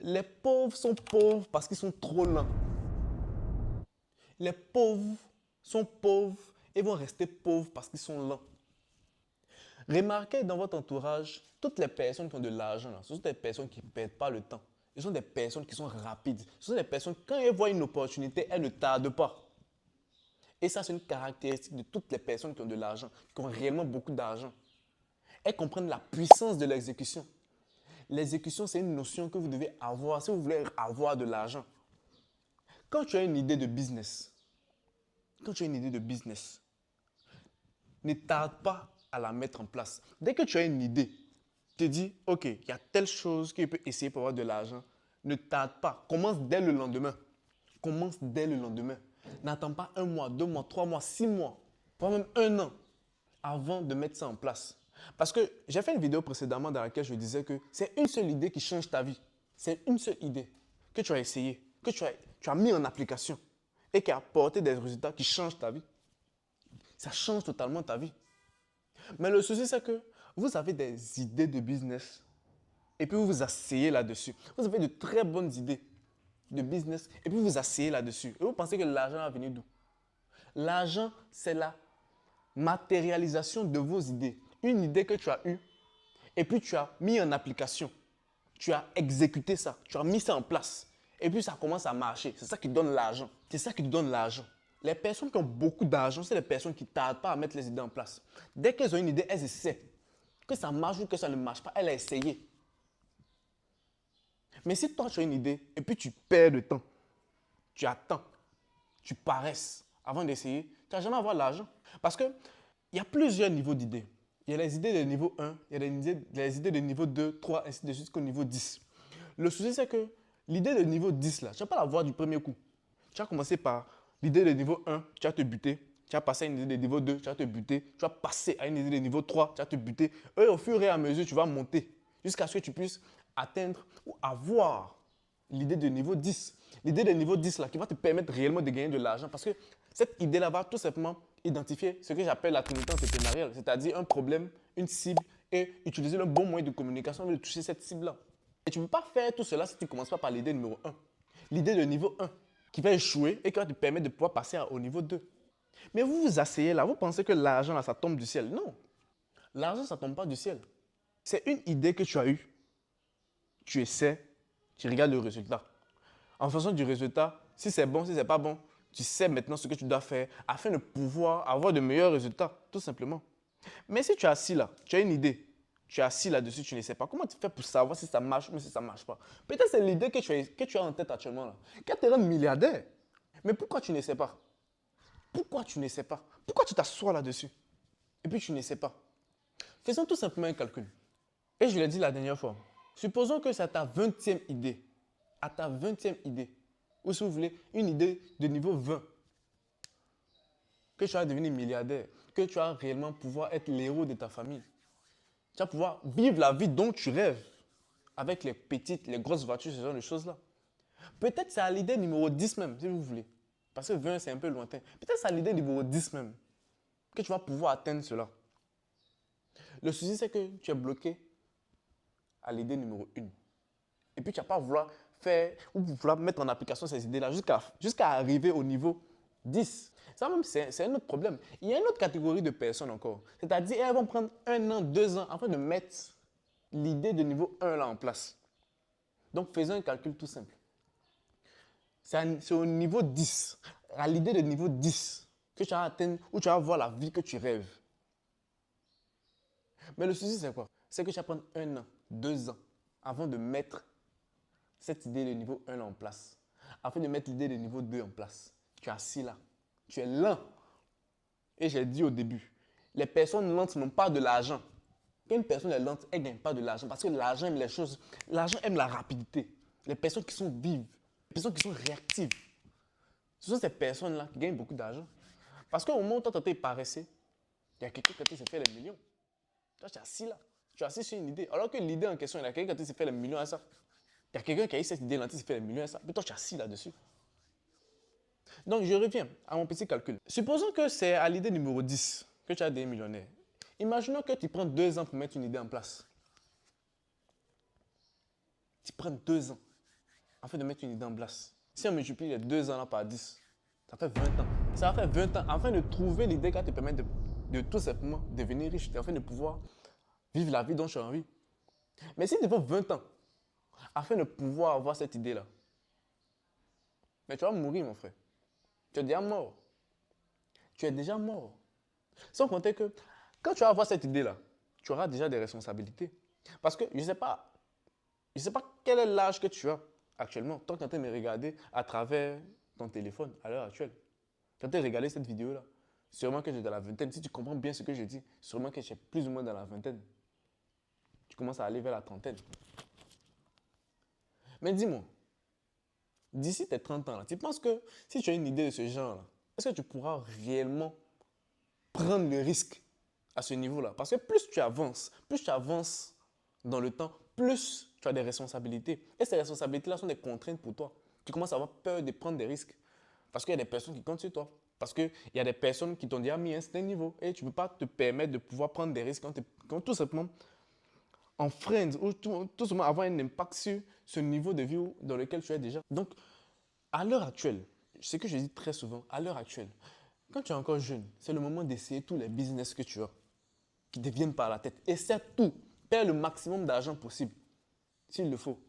Les pauvres sont pauvres parce qu'ils sont trop lents. Les pauvres sont pauvres et vont rester pauvres parce qu'ils sont lents. Remarquez dans votre entourage, toutes les personnes qui ont de l'argent, ce sont des personnes qui ne perdent pas le temps. Ce sont des personnes qui sont rapides. Ce sont des personnes, quand elles voient une opportunité, elles ne tardent pas. Et ça, c'est une caractéristique de toutes les personnes qui ont de l'argent, qui ont réellement beaucoup d'argent. Elles comprennent la puissance de l'exécution. L'exécution, c'est une notion que vous devez avoir si vous voulez avoir de l'argent. Quand tu as une idée de business, ne tarde pas à la mettre en place. Dès que tu as une idée, tu te dis, OK, il y a telle chose que je peux essayer pour avoir de l'argent. Ne tarde pas. Commence dès le lendemain. Commence dès le lendemain. N'attends pas 1 mois, 2 mois, 3 mois, 6 mois, voire même 1 an avant de mettre ça en place. Parce que j'ai fait une vidéo précédemment dans laquelle je disais que c'est une seule idée qui change ta vie. C'est une seule idée que tu as essayé, que tu as mis en application et qui a apporté des résultats qui changent ta vie. Ça change totalement ta vie. Mais le souci, c'est que vous avez des idées de business et puis vous vous asseyez là-dessus. Vous avez de très bonnes idées de business et puis vous vous asseyez là-dessus. Et vous pensez que l'argent va venir d'où? L'argent, c'est la matérialisation de vos idées. Une idée que tu as eue et puis tu as mis en application. Tu as exécuté ça, tu as mis ça en place. Et puis ça commence à marcher. C'est ça qui donne l'argent. C'est ça qui te donne l'argent. Les personnes qui ont beaucoup d'argent, c'est les personnes qui ne tardent pas à mettre les idées en place. Dès qu'elles ont une idée, elles essaient. Que ça marche ou que ça ne marche pas, elles ont essayé. Mais si toi tu as une idée et puis tu perds de temps, tu attends, tu paresses avant d'essayer, tu ne vas jamais avoir l'argent. Parce qu'il y a plusieurs niveaux d'idées. Il y a les idées de niveau 1, il y a les idées de niveau 2, 3, ainsi de suite jusqu'au niveau 10. Le souci, c'est que l'idée de niveau 10, là, tu ne vas pas la voir du premier coup. Tu vas commencer par l'idée de niveau 1, tu vas te buter. Tu vas passer à une idée de niveau 2, tu vas te buter. Tu vas passer à une idée de niveau 3, tu vas te buter. Et au fur et à mesure, tu vas monter jusqu'à ce que tu puisses atteindre ou avoir l'idée de niveau 10. L'idée de niveau 10 là, qui va te permettre réellement de gagner de l'argent parce que cette idée-là va tout simplement identifier ce que j'appelle la trinité entrepreneuriale, c'est-à-dire un problème, une cible et utiliser le bon moyen de communication pour toucher cette cible-là. Et tu ne peux pas faire tout cela si tu ne commences pas par l'idée numéro 1. L'idée de niveau 1 qui va échouer et qui va te permettre de pouvoir passer au niveau 2. Mais vous vous asseyez là, vous pensez que l'argent là, ça tombe du ciel. Non, l'argent, ça ne tombe pas du ciel. C'est une idée que tu as eue, tu essaies, tu regardes le résultat. En fonction du résultat, si c'est bon, si c'est pas bon, tu sais maintenant ce que tu dois faire afin de pouvoir avoir de meilleurs résultats, tout simplement. Mais si tu es assis là, tu as une idée, tu es assis là-dessus, tu ne sais pas, comment tu fais pour savoir si ça marche ou si ça ne marche pas? Peut-être c'est l'idée que tu as en tête actuellement là, qui te rend milliardaire. Mais pourquoi tu ne sais pas? Pourquoi tu ne sais pas? Pourquoi tu t'assois là-dessus? Et puis tu ne sais pas. Faisons tout simplement un calcul. Et je l'ai dit la dernière fois. Supposons que c'est à ta 20e idée. À ta 20e idée. Ou si vous voulez, une idée de niveau 20. Que tu vas devenir milliardaire. Que tu vas réellement pouvoir être l'héros de ta famille. Tu vas pouvoir vivre la vie dont tu rêves. Avec les petites, les grosses voitures, ce genre de choses-là. Peut-être c'est à l'idée numéro 10 même, si vous voulez. Parce que 20, c'est un peu lointain. Peut-être c'est à l'idée numéro 10 même. Que tu vas pouvoir atteindre cela. Le souci, c'est que tu es bloqué à l'idée numéro 1. Et puis tu vas pas vouloir faire ou vouloir mettre en application ces idées-là jusqu'à arriver au niveau 10. Ça même, c'est un autre problème. Il y a une autre catégorie de personnes encore. C'est-à-dire, elles vont prendre 1 an, 2 ans afin de mettre l'idée de niveau 1 là en place. Donc, faisons un calcul tout simple. C'est au niveau 10, à l'idée de niveau 10, que tu vas atteindre ou tu vas avoir la vie que tu rêves. Mais le souci, c'est quoi? C'est que tu vas prendre 1 an, 2 ans avant de mettre cette idée de niveau 1 en place, afin de mettre l'idée de niveau 2 en place. Tu es assis là, tu es lent. Et j'ai dit au début, les personnes lentes n'ont pas de l'argent. Quand une personne est lente, elle ne gagne pas de l'argent parce que l'argent aime les choses, l'argent aime la rapidité. Les personnes qui sont vives, les personnes qui sont réactives, ce sont ces personnes-là qui gagnent beaucoup d'argent. Parce qu'au moment où toi, tu es paresseux, il y a quelqu'un qui s'est fait les millions. Toi, tu es assis là, tu es assis sur une idée. Alors que l'idée en question, il y a quelqu'un qui s'est fait les millions à ça. Il y a quelqu'un qui a eu cette idée-là, qui s'est fait les millions à ça. Mais toi, tu es assis là-dessus. Donc, je reviens à mon petit calcul. Supposons que c'est à l'idée numéro 10 que tu as des millionnaires. Imaginons que tu prends 2 ans pour mettre une idée en place. Tu prends 2 ans. afin de mettre une idée en place. Si on multiplie les 2 ans là par 10, ça fait 20 ans. Ça va faire 20 ans afin de trouver l'idée qui va te permettre de tout simplement devenir riche, afin de pouvoir vivre la vie dont tu as envie. Mais s'il te faut 20 ans afin de pouvoir avoir cette idée-là, mais tu vas mourir, mon frère. Tu es déjà mort. Tu es déjà mort. Sans compter que quand tu vas avoir cette idée-là, tu auras déjà des responsabilités. Parce que je ne sais pas quel est l'âge que tu as actuellement. Toi, tu es en train de me regarder à travers ton téléphone à l'heure actuelle. Tu es en train de regarder cette vidéo-là. Sûrement que tu es dans la vingtaine. Si tu comprends bien ce que je dis, sûrement que tu es plus ou moins dans la vingtaine. Tu commences à aller vers la trentaine. Mais dis-moi, d'ici tes 30 ans, là, tu penses que si tu as une idée de ce genre-là, est-ce que tu pourras réellement prendre le risque à ce niveau-là? Parce que plus tu avances dans le temps, plus tu as des responsabilités. Et ces responsabilités-là sont des contraintes pour toi. Tu commences à avoir peur de prendre des risques. Parce qu'il y a des personnes qui comptent sur toi. Parce qu'il y a des personnes qui t'ont déjà mis à un certain niveau. Et tu ne peux pas te permettre de pouvoir prendre des risques quand tout simplement enfreindre ou tout simplement avoir un impact sur ce niveau de vie dans lequel tu es déjà. Donc, à l'heure actuelle, ce que je dis très souvent, à l'heure actuelle, quand tu es encore jeune, c'est le moment d'essayer tous les business que tu as, qui te viennent par la tête. Essaie tout. Perds le maximum d'argent possible, s'il le faut.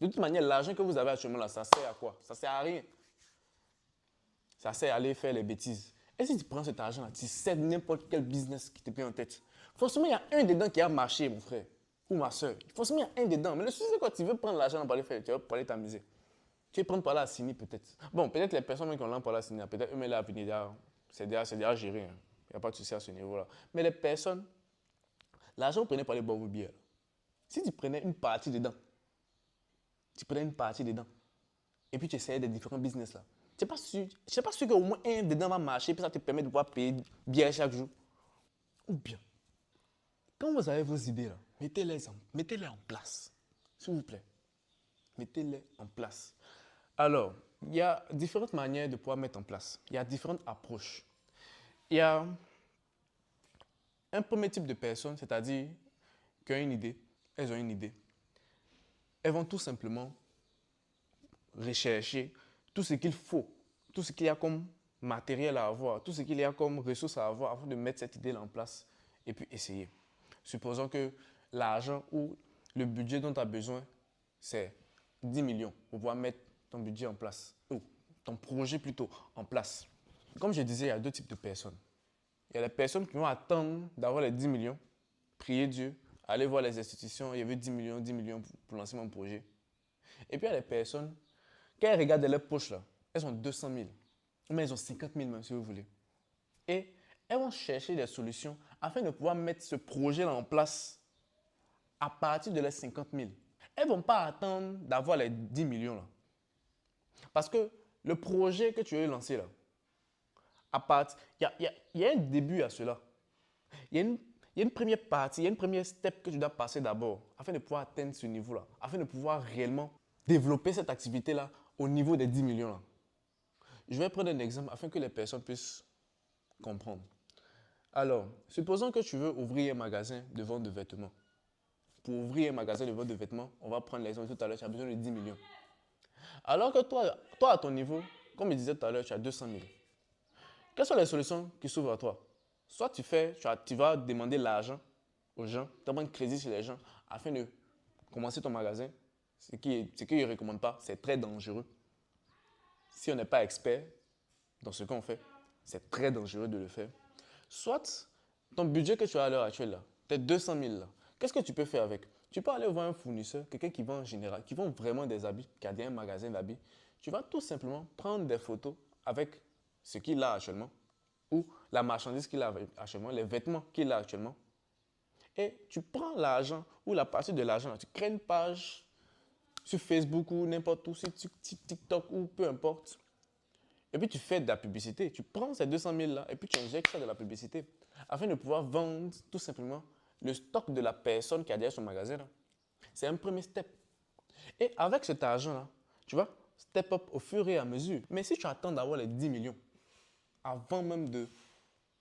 De toute manière, l'argent que vous avez actuellement là, ça sert à quoi? Ça sert à rien. Ça sert à aller faire les bêtises. Et si tu prends cet argent-là, tu sais n'importe quel business qui te vient en tête. Forcément, il y a un dedans qui a marché, mon frère. Ou ma soeur. Forcément, il y a un dedans. Mais le souci, c'est quoi? Tu veux prendre l'argent pour aller faire, tu veux pour aller t'amuser. Tu veux prendre par là à signer peut-être. Bon, peut-être les personnes qui ont l'an par là à signer, peut-être eux, mais là, à venir, c'est déjà géré. Hein. Il n'y a pas de souci à ce niveau-là. Mais les personnes, l'argent, vous prenez par les bois ou bières. Si tu prenais une partie dedans, et puis tu essayais des différents business là, je ne sais pas sûr qu'au moins un dedans va marcher, puis ça te permet de pouvoir payer bien chaque jour. Ou bien, quand vous avez vos idées là, mettez-les en place. S'il vous plaît. Mettez-les en place. Alors, il y a différentes manières de pouvoir mettre en place. Il y a différentes approches. Il y a un premier type de personnes, c'est-à-dire qui ont une idée, elles ont une idée. Elles vont tout simplement rechercher tout ce qu'il faut, tout ce qu'il y a comme matériel à avoir, tout ce qu'il y a comme ressources à avoir afin de mettre cette idée-là en place et puis essayer. Supposons que l'argent ou le budget dont tu as besoin, c'est 10 millions pour pouvoir mettre ton budget en place, ou ton projet plutôt en place. Comme je disais, il y a deux types de personnes. Il y a les personnes qui vont attendre d'avoir les 10 millions, prier Dieu, aller voir les institutions, il y avait 10 millions pour lancer mon projet. Et puis il y a les personnes, quand elles regardent leurs poches là, elles ont 200 000, ou même elles ont 50 000 même si vous voulez. Et elles vont chercher des solutions afin de pouvoir mettre ce projet là en place à partir de les 50 000. Elles ne vont pas attendre d'avoir les 10 millions là. Parce que le projet que tu veux lancer là, il y a un début à cela. Il y a une première partie, il y a une première step que tu dois passer d'abord afin de pouvoir atteindre ce niveau-là, afin de pouvoir réellement développer cette activité-là au niveau des 10 millions là. Je vais prendre un exemple afin que les personnes puissent comprendre. Alors, supposons que tu veux ouvrir un magasin de vente de vêtements. Pour ouvrir un magasin de vente de vêtements, on va prendre l'exemple tout à l'heure, tu as besoin de 10 millions. Alors que toi à ton niveau, comme je disais tout à l'heure, tu as 200 000. Quelles sont les solutions qui s'ouvrent à toi? Soit tu vas demander l'argent aux gens, tu vas un crédit chez les gens afin de commencer ton magasin. Ce qu'ils ne recommandent pas, c'est très dangereux. Si on n'est pas expert dans ce qu'on fait, c'est très dangereux de le faire. Soit ton budget que tu as à l'heure actuelle, là, tes 200 000, là, qu'est-ce que tu peux faire avec? Tu peux aller voir un fournisseur, quelqu'un qui vend en général, qui vend vraiment des habits, qui a un magasin d'habits. Tu vas tout simplement prendre des photos avec ce qu'il a actuellement ou la marchandise qu'il a actuellement, les vêtements qu'il a actuellement. Et tu prends l'argent ou la partie de l'argent, tu crées une page sur Facebook ou n'importe où, sur TikTok ou peu importe. Et puis tu fais de la publicité. Tu prends ces 200 000 là et puis tu injectes ça de la publicité afin de pouvoir vendre tout simplement le stock de la personne qui a déjà son magasin. C'est un premier step. Et avec cet argent-là, tu vas step up au fur et à mesure. Mais si tu attends d'avoir les 10 millions avant même de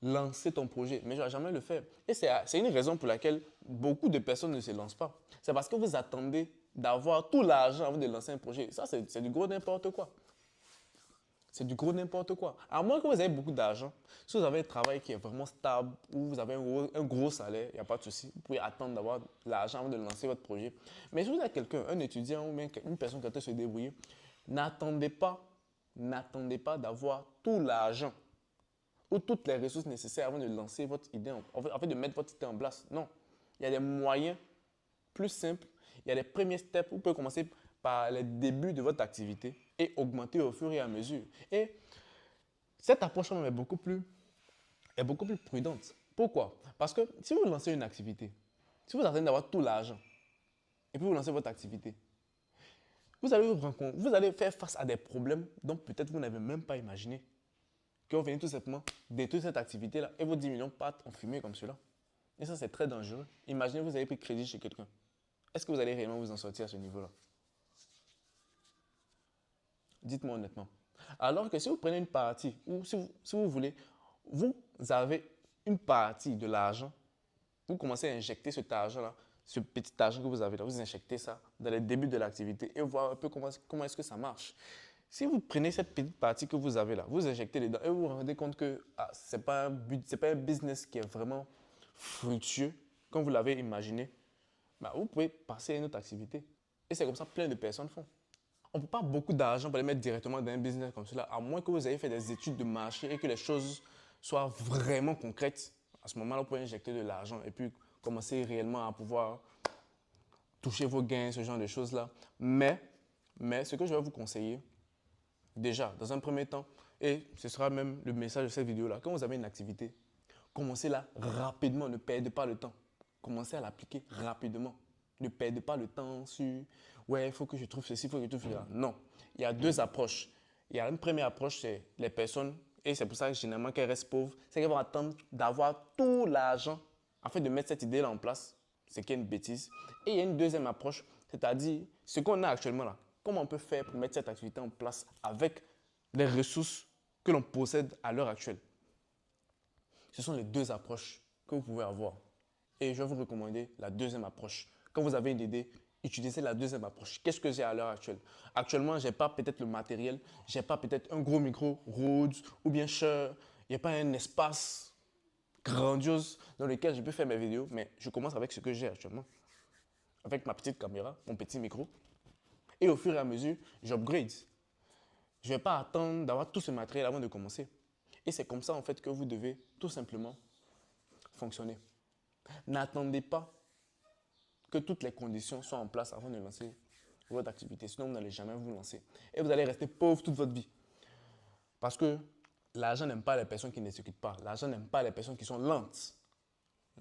lancer ton projet, mais je ne vas jamais le faire. Et c'est une raison pour laquelle beaucoup de personnes ne se lancent pas. C'est parce que vous attendez d'avoir tout l'argent avant de lancer un projet. Ça, c'est du gros n'importe quoi. C'est du gros n'importe quoi. À moins que vous ayez beaucoup d'argent, si vous avez un travail qui est vraiment stable ou vous avez un gros salaire, il n'y a pas de souci. Vous pouvez attendre d'avoir l'argent avant de lancer votre projet. Mais si vous êtes quelqu'un, un étudiant ou même une personne qui a se débrouiller, n'attendez pas, n'attendez pas d'avoir tout l'argent ou toutes les ressources nécessaires avant de lancer votre idée, en fait de mettre votre idée en place. Non. Il y a des moyens plus simples. Il y a les premiers steps. Vous pouvez commencer par les débuts de votre activité et augmenter au fur et à mesure. Et cette approche est beaucoup plus prudente. Pourquoi? Parce que si vous lancez une activité, si vous attendez d'avoir tout l'argent et puis vous lancez votre activité, vous allez faire face à des problèmes dont peut-être vous n'avez même pas imaginé. Que vous venez tout simplement détruire cette activité-là et vos 10 millions partent en fumée comme cela. Et ça, c'est très dangereux. Imaginez, vous avez pris crédit chez quelqu'un. Est-ce que vous allez réellement vous en sortir à ce niveau-là? Dites-moi honnêtement. Alors que si vous prenez une partie, ou si vous voulez, vous avez une partie de l'argent, vous commencez à injecter cet argent-là, ce petit argent que vous avez là, vous injectez ça dans les débuts de l'activité et voir un peu comment est-ce que ça marche. Si vous prenez cette petite partie que vous avez là, vous injectez dedans et vous vous rendez compte que ce n'est pas un business qui est vraiment fructueux, comme vous l'avez imaginé, bah, vous pouvez passer à une autre activité. Et c'est comme ça que plein de personnes font. On ne peut pas beaucoup d'argent pour les mettre directement dans un business comme cela, à moins que vous ayez fait des études de marché et que les choses soient vraiment concrètes. À ce moment-là, vous pouvez injecter de l'argent et puis commencer réellement à pouvoir toucher vos gains, ce genre de choses-là. Mais ce que je vais vous conseiller, déjà, dans un premier temps, et ce sera même le message de cette vidéo-là, quand vous avez une activité, commencez-la rapidement, ne perdez pas le temps. Commencez à l'appliquer rapidement. Ne perdez pas le temps sur ouais, il faut que je trouve ceci, il faut que je trouve cela. Non, il y a deux approches. Il y a une première approche, c'est les personnes, et c'est pour ça que généralement qu'elles restent pauvres, c'est qu'elles vont attendre d'avoir tout l'argent afin de mettre cette idée-là en place, ce qui est une bêtise. Et il y a une deuxième approche, c'est-à-dire ce qu'on a actuellement là. Comment on peut faire pour mettre cette activité en place avec les ressources que l'on possède à l'heure actuelle. Ce sont les deux approches que vous pouvez avoir. Et je vais vous recommander la deuxième approche. Quand vous avez une idée, utilisez la deuxième approche. Qu'est-ce que j'ai à l'heure actuelle? Actuellement, je n'ai pas peut-être le matériel, je n'ai pas peut-être un gros micro Rhodes ou bien Shure, il n'y a pas un espace grandiose dans lequel je peux faire mes vidéos, mais je commence avec ce que j'ai actuellement. Avec ma petite caméra, mon petit micro. Et au fur et à mesure, j'upgrade. Je ne vais pas attendre d'avoir tout ce matériel avant de commencer. Et c'est comme ça en fait que vous devez tout simplement fonctionner. N'attendez pas que toutes les conditions soient en place avant de lancer votre activité. Sinon, vous n'allez jamais vous lancer. Et vous allez rester pauvre toute votre vie. Parce que l'argent n'aime pas les personnes qui ne s'exécutent pas. L'argent n'aime pas les personnes qui sont lentes.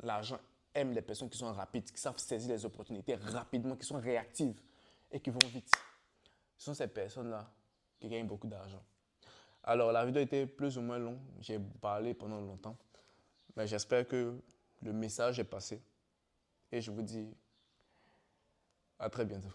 L'argent aime les personnes qui sont rapides, qui savent saisir les opportunités rapidement, qui sont réactives et qui vont vite. Ce sont ces personnes-là qui gagnent beaucoup d'argent. Alors, la vidéo était plus ou moins longue. J'ai parlé pendant longtemps. Mais j'espère que le message est passé. Et je vous dis à très bientôt.